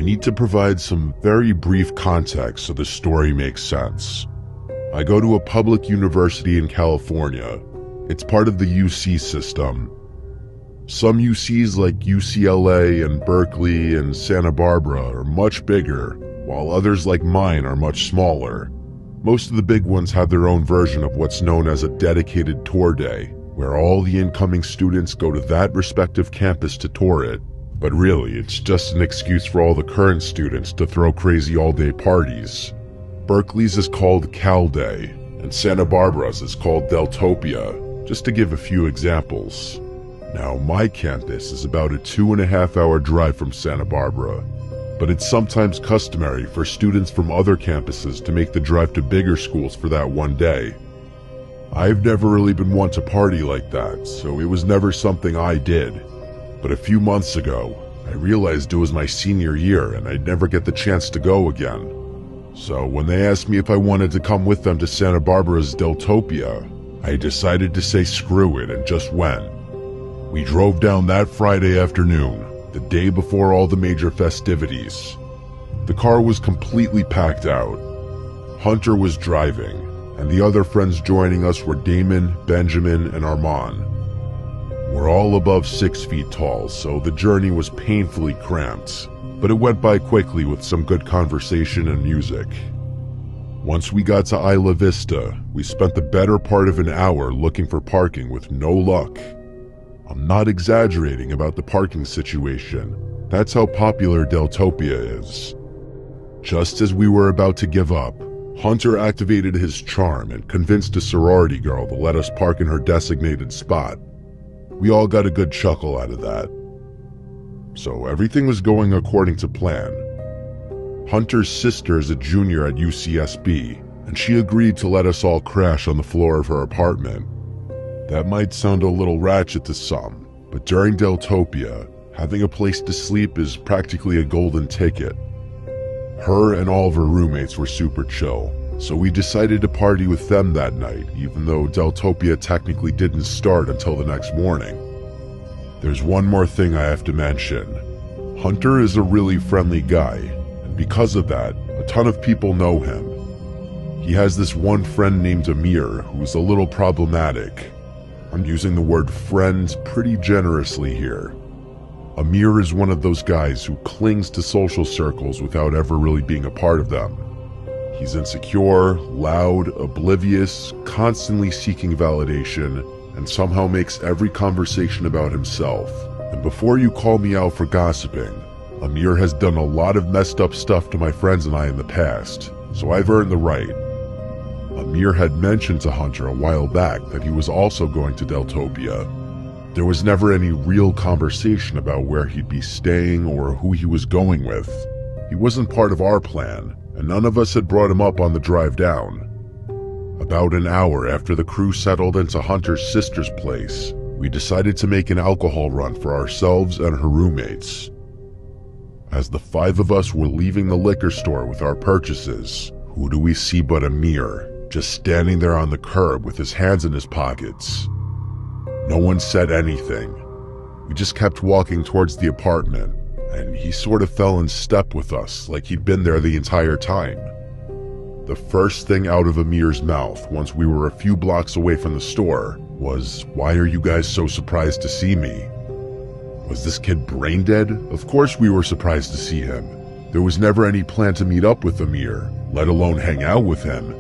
need to provide some very brief context so the story makes sense. I go to a public university in California. It's part of the UC system. Some UCs like UCLA and Berkeley and Santa Barbara are much bigger, while others like mine are much smaller. Most of the big ones have their own version of what's known as a dedicated tour day, where all the incoming students go to that respective campus to tour it. But really, it's just an excuse for all the current students to throw crazy all-day parties. Berkeley's is called Cal Day, and Santa Barbara's is called Deltopia, just to give a few examples. Now, my campus is about a 2.5-hour drive from Santa Barbara, but it's sometimes customary for students from other campuses to make the drive to bigger schools for that one day. I've never really been one to party like that, so it was never something I did. But a few months ago, I realized it was my senior year and I'd never get the chance to go again. So when they asked me if I wanted to come with them to Santa Barbara's Deltopia, I decided to say screw it and just went. We drove down that Friday afternoon, the day before all the major festivities. The car was completely packed out. Hunter was driving, and the other friends joining us were Damon, Benjamin, and Armand. We're all above 6 feet tall, so the journey was painfully cramped, but it went by quickly with some good conversation and music. Once we got to Isla Vista, we spent the better part of an hour looking for parking with no luck. I'm not exaggerating about the parking situation. That's how popular Deltopia is. Just as we were about to give up, Hunter activated his charm and convinced a sorority girl to let us park in her designated spot. We all got a good chuckle out of that. So everything was going according to plan. Hunter's sister is a junior at UCSB, and she agreed to let us all crash on the floor of her apartment. That might sound a little ratchet to some, but during Deltopia, having a place to sleep is practically a golden ticket. Her and all of her roommates were super chill, so we decided to party with them that night, even though Deltopia technically didn't start until the next morning. There's one more thing I have to mention. Hunter is a really friendly guy, and because of that, a ton of people know him. He has this one friend named Amir who's a little problematic. I'm using the word friend pretty generously here. Amir is one of those guys who clings to social circles without ever really being a part of them. He's insecure, loud, oblivious, constantly seeking validation, and somehow makes every conversation about himself. And before you call me out for gossiping, Amir has done a lot of messed up stuff to my friends and I in the past, so I've earned the right. Amir had mentioned to Hunter a while back that he was also going to Deltopia. There was never any real conversation about where he'd be staying or who he was going with. He wasn't part of our plan, and none of us had brought him up on the drive down. About an hour after the crew settled into Hunter's sister's place, we decided to make an alcohol run for ourselves and her roommates. As the 5 of us were leaving the liquor store with our purchases, who do we see but Amir, just standing there on the curb with his hands in his pockets. No one said anything. We just kept walking towards the apartment, and he sort of fell in step with us like he'd been there the entire time. The first thing out of Amir's mouth once we were a few blocks away from the store was, "Why are you guys so surprised to see me?" Was this kid brain dead? Of course we were surprised to see him. There was never any plan to meet up with Amir, let alone hang out with him.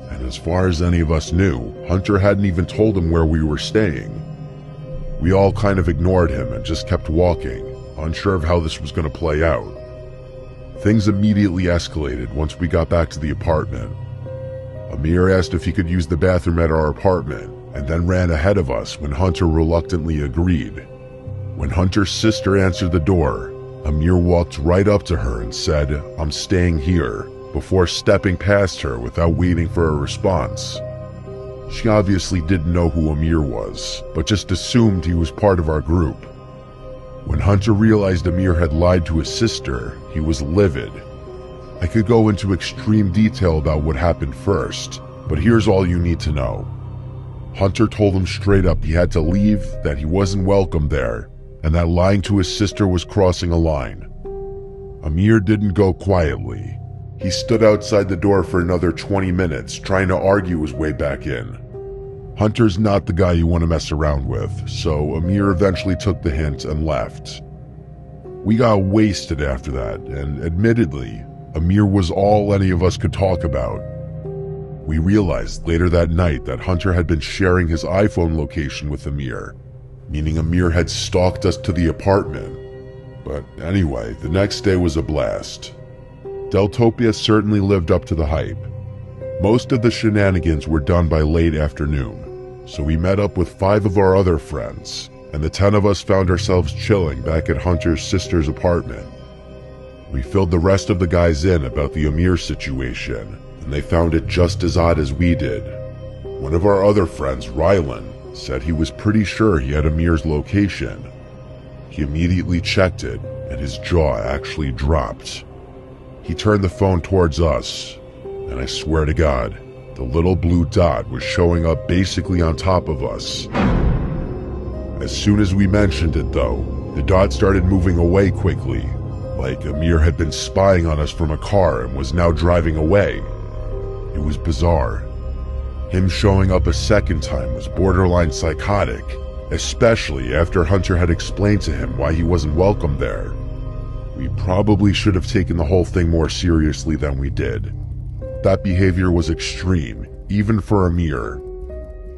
And as far as any of us knew, Hunter hadn't even told him where we were staying. We all kind of ignored him and just kept walking, unsure of how this was going to play out. Things immediately escalated once we got back to the apartment. Amir asked if he could use the bathroom at our apartment, and then ran ahead of us when Hunter reluctantly agreed. When Hunter's sister answered the door, Amir walked right up to her and said, "I'm staying here," before stepping past her without waiting for a response. She obviously didn't know who Amir was, but just assumed he was part of our group. When Hunter realized Amir had lied to his sister, he was livid. I could go into extreme detail about what happened first, but here's all you need to know. Hunter told him straight up he had to leave, that he wasn't welcome there, and that lying to his sister was crossing a line. Amir didn't go quietly. He stood outside the door for another 20 minutes, trying to argue his way back in. Hunter's not the guy you want to mess around with, so Amir eventually took the hint and left. We got wasted after that, and admittedly, Amir was all any of us could talk about. We realized later that night that Hunter had been sharing his iPhone location with Amir, meaning Amir had stalked us to the apartment. But anyway, the next day was a blast. Deltopia certainly lived up to the hype. Most of the shenanigans were done by late afternoon, so we met up with 5 of our other friends, and the 10 of us found ourselves chilling back at Hunter's sister's apartment. We filled the rest of the guys in about the Amir situation, and they found it just as odd as we did. One of our other friends, Rylan, said he was pretty sure he had Amir's location. He immediately checked it, and his jaw actually dropped. He turned the phone towards us, and I swear to God, the little blue dot was showing up basically on top of us. As soon as we mentioned it though, the dot started moving away quickly, like Amir had been spying on us from a car and was now driving away. It was bizarre. Him showing up a second time was borderline psychotic, especially after Hunter had explained to him why he wasn't welcome there. We probably should have taken the whole thing more seriously than we did. That behavior was extreme, even for Amir.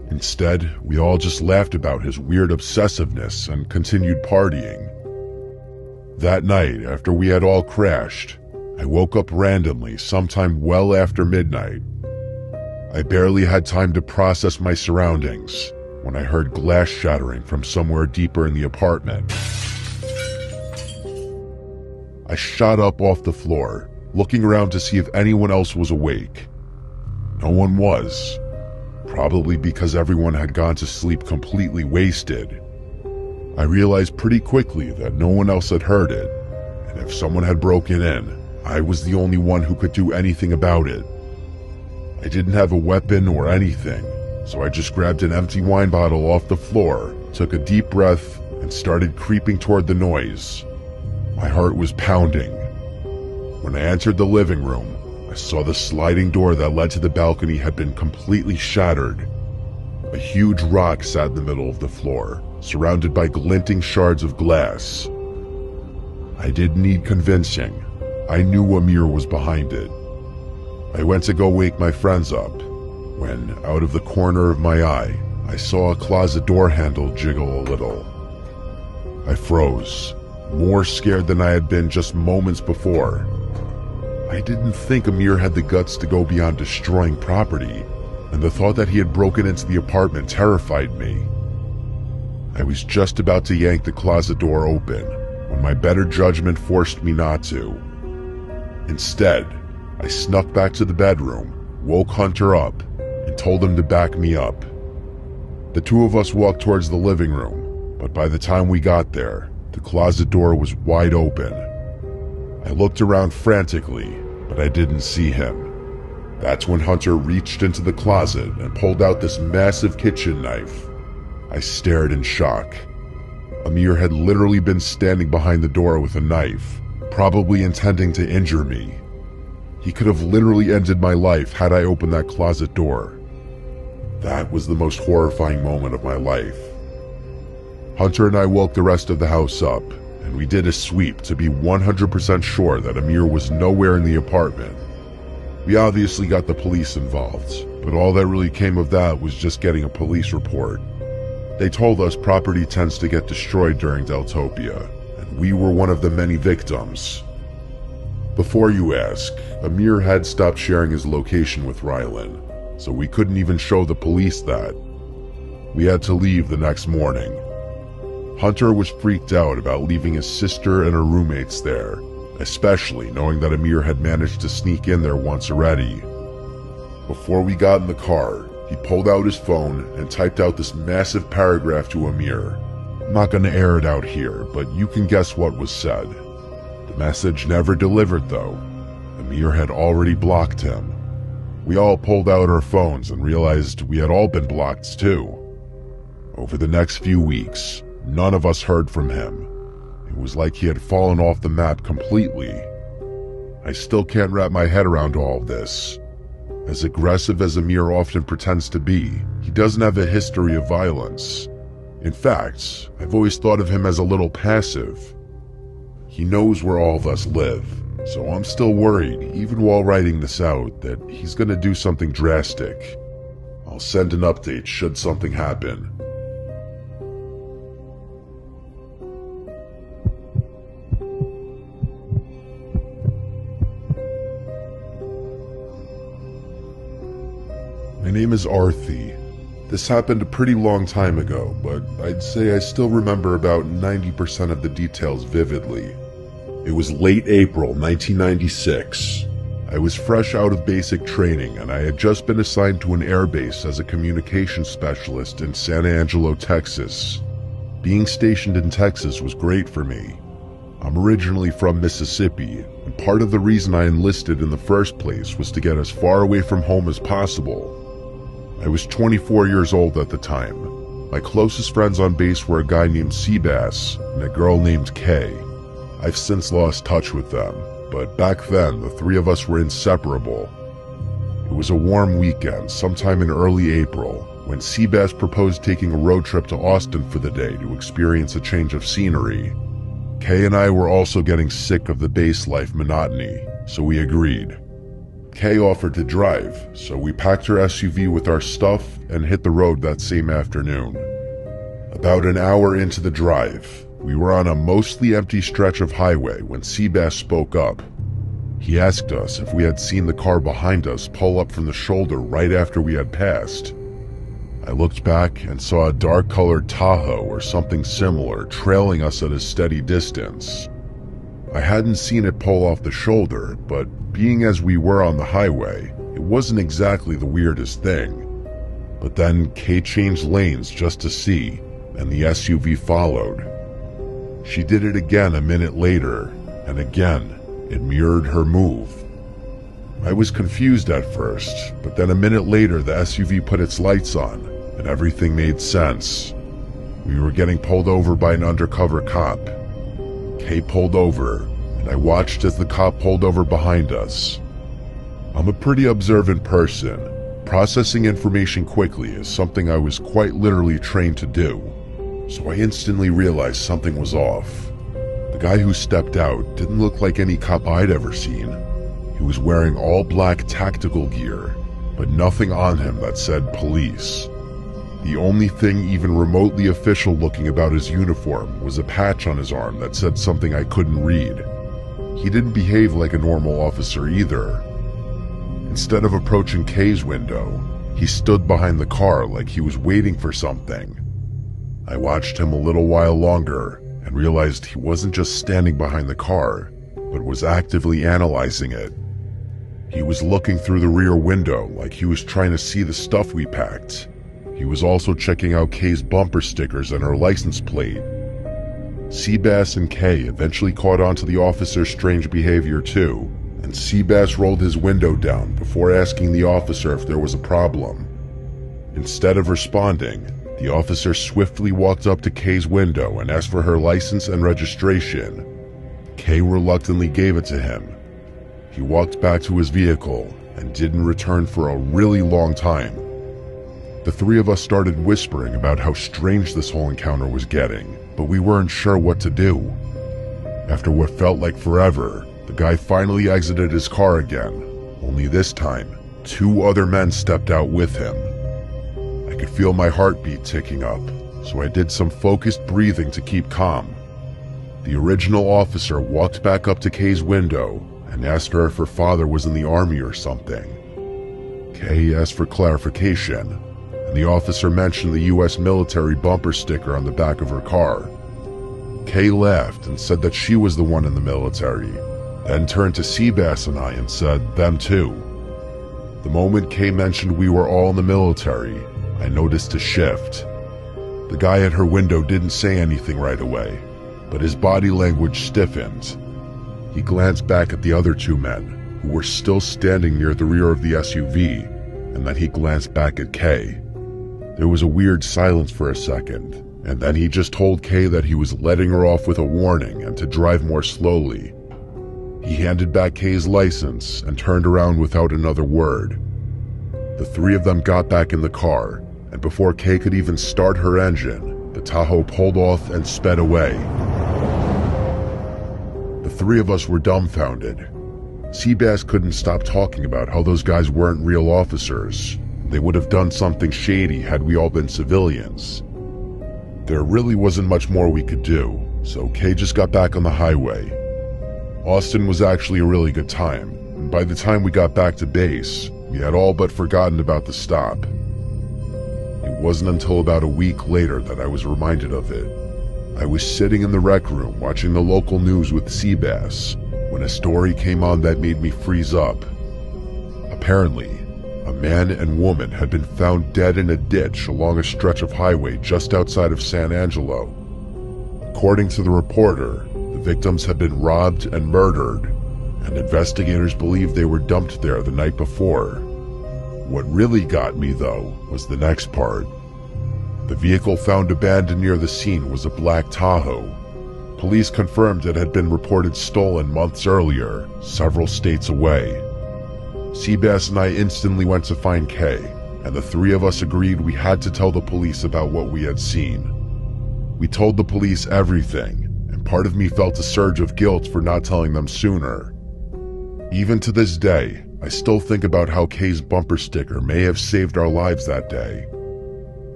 Instead, we all just laughed about his weird obsessiveness and continued partying. That night, after we had all crashed, I woke up randomly sometime well after midnight. I barely had time to process my surroundings when I heard glass shattering from somewhere deeper in the apartment. I shot up off the floor, looking around to see if anyone else was awake. No one was, probably because everyone had gone to sleep completely wasted. I realized pretty quickly that no one else had heard it, and if someone had broken in, I was the only one who could do anything about it. I didn't have a weapon or anything, so I just grabbed an empty wine bottle off the floor, took a deep breath, and started creeping toward the noise. My heart was pounding. When I entered the living room, I saw the sliding door that led to the balcony had been completely shattered. A huge rock sat in the middle of the floor, surrounded by glinting shards of glass. I didn't need convincing. I knew Amir was behind it. I went to go wake my friends up, when, out of the corner of my eye, I saw a closet door handle jiggle a little. I froze, more scared than I had been just moments before. I didn't think Amir had the guts to go beyond destroying property, and the thought that he had broken into the apartment terrified me. I was just about to yank the closet door open, when my better judgment forced me not to. Instead, I snuck back to the bedroom, woke Hunter up, and told him to back me up. The 2 of us walked towards the living room, but by the time we got there, the closet door was wide open. I looked around frantically, but I didn't see him. That's when Hunter reached into the closet and pulled out this massive kitchen knife. I stared in shock. Amir had literally been standing behind the door with a knife, probably intending to injure me. He could have literally ended my life had I opened that closet door. That was the most horrifying moment of my life. Hunter and I woke the rest of the house up, and we did a sweep to be 100% sure that Amir was nowhere in the apartment. We obviously got the police involved, but all that really came of that was just getting a police report. They told us property tends to get destroyed during Deltopia, and we were one of the many victims. Before you ask, Amir had stopped sharing his location with Rylan, so we couldn't even show the police that. We had to leave the next morning. Hunter was freaked out about leaving his sister and her roommates there, especially knowing that Amir had managed to sneak in there once already. Before we got in the car, he pulled out his phone and typed out this massive paragraph to Amir. I'm not going to air it out here, but you can guess what was said. The message never delivered though. Amir had already blocked him. We all pulled out our phones and realized we had all been blocked too. Over the next few weeks, none of us heard from him. It was like he had fallen off the map completely. I still can't wrap my head around all of this. As aggressive as Amir often pretends to be, he doesn't have a history of violence. In fact, I've always thought of him as a little passive. He knows where all of us live, so I'm still worried, even while writing this out, that he's gonna do something drastic. I'll send an update should something happen. My name is Arthi. This happened a pretty long time ago, but I'd say I still remember about 90% of the details vividly. It was late April 1996. I was fresh out of basic training and I had just been assigned to an airbase as a communications specialist in San Angelo, Texas. Being stationed in Texas was great for me. I'm originally from Mississippi, and part of the reason I enlisted in the first place was to get as far away from home as possible. I was 24 years old at the time. My closest friends on base were a guy named Seabass and a girl named Kay. I've since lost touch with them, but back then the three of us were inseparable. It was a warm weekend, sometime in early April, when Seabass proposed taking a road trip to Austin for the day to experience a change of scenery. Kay and I were also getting sick of the base life monotony, so we agreed. Kay offered to drive, so we packed her SUV with our stuff and hit the road that same afternoon. About an hour into the drive, we were on a mostly empty stretch of highway when Seabass spoke up. He asked us if we had seen the car behind us pull up from the shoulder right after we had passed. I looked back and saw a dark-colored Tahoe or something similar trailing us at a steady distance. I hadn't seen it pull off the shoulder, but being as we were on the highway, it wasn't exactly the weirdest thing. But then Kay changed lanes just to see, and the SUV followed. She did it again a minute later, and again, it mirrored her move. I was confused at first, but then a minute later the SUV put its lights on, and everything made sense. We were getting pulled over by an undercover cop. Kay pulled over, and I watched as the cop pulled over behind us. I'm a pretty observant person. Processing information quickly is something I was quite literally trained to do, so I instantly realized something was off. The guy who stepped out didn't look like any cop I'd ever seen. He was wearing all black tactical gear, but nothing on him that said police. The only thing even remotely official looking about his uniform was a patch on his arm that said something I couldn't read. He didn't behave like a normal officer either. Instead of approaching Kay's window, he stood behind the car like he was waiting for something. I watched him a little while longer and realized he wasn't just standing behind the car, but was actively analyzing it. He was looking through the rear window like he was trying to see the stuff we packed. He was also checking out Kay's bumper stickers and her license plate. Seabass and Kay eventually caught on to the officer's strange behavior too, and Seabass rolled his window down before asking the officer if there was a problem. Instead of responding, the officer swiftly walked up to Kay's window and asked for her license and registration. Kay reluctantly gave it to him. He walked back to his vehicle and didn't return for a really long time. The three of us started whispering about how strange this whole encounter was getting, but we weren't sure what to do. After what felt like forever, the guy finally exited his car again, only this time, 2 other men stepped out with him. I could feel my heartbeat ticking up, so I did some focused breathing to keep calm. The original officer walked back up to Kay's window and asked her if her father was in the army or something. Kay asked for clarification, and the officer mentioned the US military bumper sticker on the back of her car. Kay laughed and said that she was the one in the military, then turned to Seabass and I and said, them too. The moment Kay mentioned we were all in the military, I noticed a shift. The guy at her window didn't say anything right away, but his body language stiffened. He glanced back at the other 2 men, who were still standing near the rear of the SUV, and then he glanced back at Kay. There was a weird silence for a second, and then he just told Kay that he was letting her off with a warning and to drive more slowly. He handed back Kay's license and turned around without another word. The three of them got back in the car, and before Kay could even start her engine, the Tahoe pulled off and sped away. The three of us were dumbfounded. Seabass couldn't stop talking about how those guys weren't real officers. They would have done something shady had we all been civilians. There really wasn't much more we could do, so Kay just got back on the highway. Austin was actually a really good time, and by the time we got back to base, we had all but forgotten about the stop. It wasn't until about a week later that I was reminded of it. I was sitting in the rec room watching the local news with Seabass when a story came on that made me freeze up. Apparently, a man and woman had been found dead in a ditch along a stretch of highway just outside of San Angelo. According to the reporter, the victims had been robbed and murdered, and investigators believe they were dumped there the night before. What really got me, though, was the next part. The vehicle found abandoned near the scene was a black Tahoe. Police confirmed it had been reported stolen months earlier, several states away. Seabass and I instantly went to find Kay, and the three of us agreed we had to tell the police about what we had seen. We told the police everything, and part of me felt a surge of guilt for not telling them sooner. Even to this day, I still think about how Kay's bumper sticker may have saved our lives that day.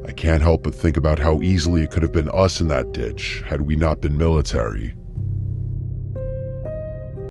I can't help but think about how easily it could have been us in that ditch had we not been military.